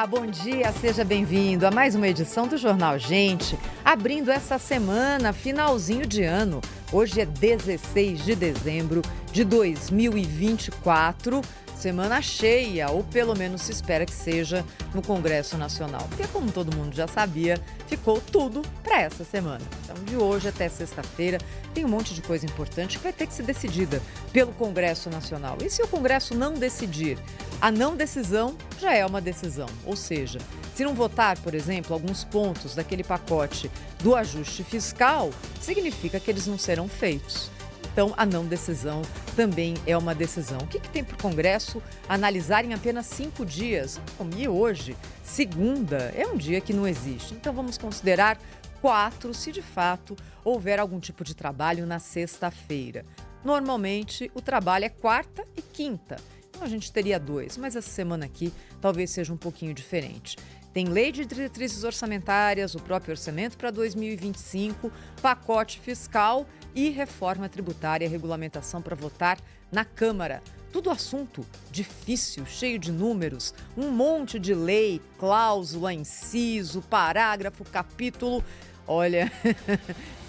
Olá, bom dia, seja bem-vindo a mais uma edição do Jornal Gente, abrindo essa semana, finalzinho de ano. Hoje é 16 de dezembro de 2024, semana cheia, ou pelo menos se espera que seja, no Congresso Nacional. Porque, como todo mundo já sabia, ficou tudo para essa semana. Então, de hoje até sexta-feira, tem um monte de coisa importante que vai ter que ser decidida pelo Congresso Nacional. E se o Congresso não decidir? A não decisão já é uma decisão, ou seja, se não votar, por exemplo, alguns pontos daquele pacote do ajuste fiscal, significa que eles não serão feitos. Então, a não decisão também é uma decisão. O que tem para o Congresso analisar em apenas 5 dias? E hoje, segunda, é um dia que não existe. Então, vamos considerar 4 se de fato houver algum tipo de trabalho na sexta-feira. Normalmente, o trabalho é quarta e quinta. Então, a gente teria 2, mas essa semana aqui talvez seja um pouquinho diferente. Tem lei de diretrizes orçamentárias, o próprio orçamento para 2025, pacote fiscal e reforma tributária e regulamentação para votar na Câmara. Tudo assunto difícil, cheio de números, um monte de lei, cláusula, inciso, parágrafo, capítulo. Olha,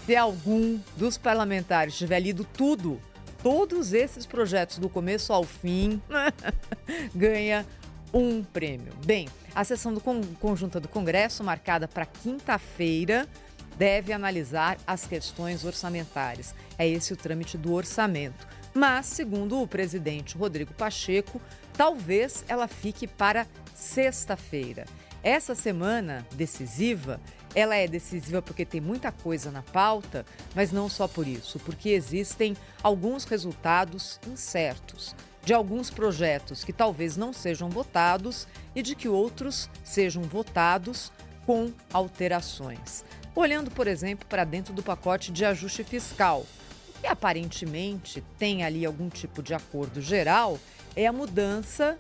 se algum dos parlamentares tiver lido todos esses projetos do começo ao fim, ganha um prêmio. Bem, a sessão conjunta do Congresso, marcada para quinta-feira, deve analisar as questões orçamentárias. É esse o trâmite do orçamento. Mas, segundo o presidente Rodrigo Pacheco, talvez ela fique para sexta-feira. Essa semana decisiva, ela é decisiva porque tem muita coisa na pauta, mas não só por isso, porque existem alguns resultados incertos de alguns projetos que talvez não sejam votados e de que outros sejam votados com alterações. Olhando, por exemplo, para dentro do pacote de ajuste fiscal, o que aparentemente tem ali algum tipo de acordo geral é a mudança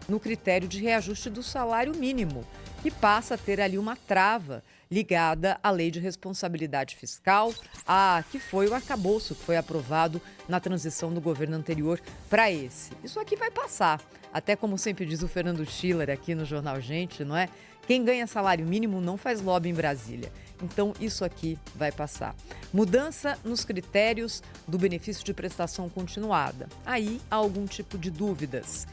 no critério de reajuste do salário mínimo, que passa a ter ali uma trava ligada à Lei de Responsabilidade Fiscal, que foi o arcabouço que foi aprovado na transição do governo anterior para esse. Isso aqui vai passar. Até como sempre diz o Fernando Schiller aqui no Jornal Gente, não é? Quem ganha salário mínimo não faz lobby em Brasília. Então, isso aqui vai passar. Mudança nos critérios do benefício de prestação continuada. Aí há algum tipo de dúvidas.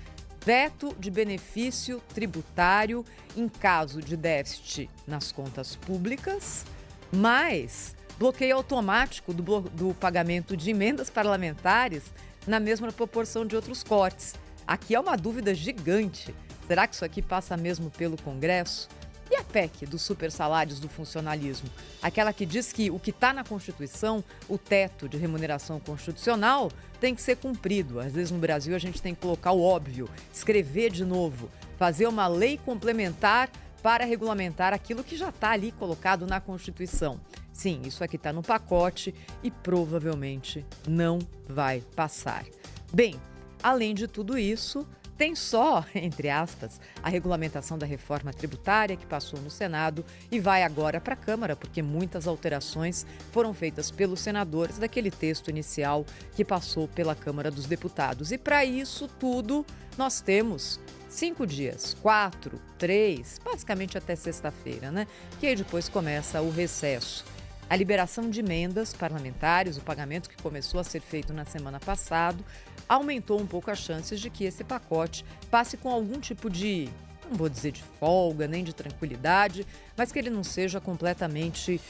Veto de benefício tributário em caso de déficit nas contas públicas, mas bloqueio automático do pagamento de emendas parlamentares na mesma proporção de outros cortes. Aqui é uma dúvida gigante. Será que isso aqui passa mesmo pelo Congresso? E a PEC dos supersalários do funcionalismo? Aquela que diz que o que está na Constituição, o teto de remuneração constitucional, tem que ser cumprido. Às vezes no Brasil a gente tem que colocar o óbvio, escrever de novo, fazer uma lei complementar para regulamentar aquilo que já está ali colocado na Constituição. Sim, isso aqui está no pacote e provavelmente não vai passar. Bem, além de tudo isso, tem só, entre aspas, a regulamentação da reforma tributária que passou no Senado e vai agora para a Câmara, porque muitas alterações foram feitas pelos senadores daquele texto inicial que passou pela Câmara dos Deputados. E para isso tudo, nós temos 5 dias, 4, 3, basicamente até sexta-feira, né? Que aí depois começa o recesso. A liberação de emendas parlamentares, o pagamento que começou a ser feito na semana passada, aumentou um pouco as chances de que esse pacote passe com algum tipo de, não vou dizer de folga, nem de tranquilidade, mas que ele não seja completamente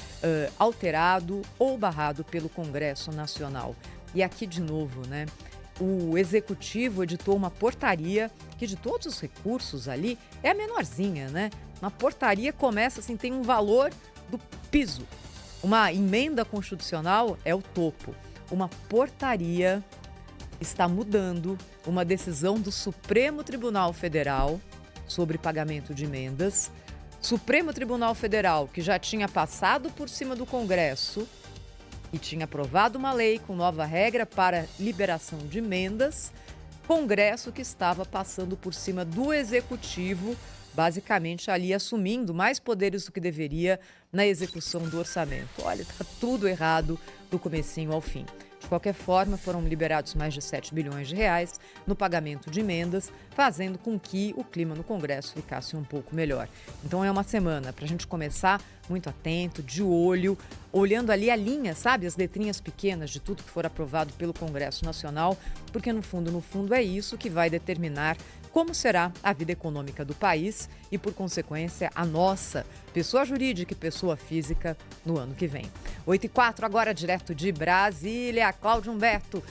alterado ou barrado pelo Congresso Nacional. E aqui, de novo, né? O Executivo editou uma portaria que, de todos os recursos ali, é a menorzinha, né? Uma portaria começa assim, tem um valor do piso. Uma emenda constitucional é o topo. Uma portaria está mudando uma decisão do Supremo Tribunal Federal sobre pagamento de emendas. Supremo Tribunal Federal, que já tinha passado por cima do Congresso e tinha aprovado uma lei com nova regra para liberação de emendas. Congresso que estava passando por cima do Executivo, basicamente ali assumindo mais poderes do que deveria na execução do orçamento. Olha, está tudo errado do comecinho ao fim. De qualquer forma, foram liberados mais de 7 bilhões de reais no pagamento de emendas, fazendo com que o clima no Congresso ficasse um pouco melhor. Então é uma semana para a gente começar muito atento, de olho, olhando ali a linha, sabe? As letrinhas pequenas de tudo que for aprovado pelo Congresso Nacional, porque no fundo é isso que vai determinar como será a vida econômica do país e, por consequência, a nossa, pessoa jurídica e pessoa física, no ano que vem. 8h04, agora direto de Brasília, Cláudio Humberto.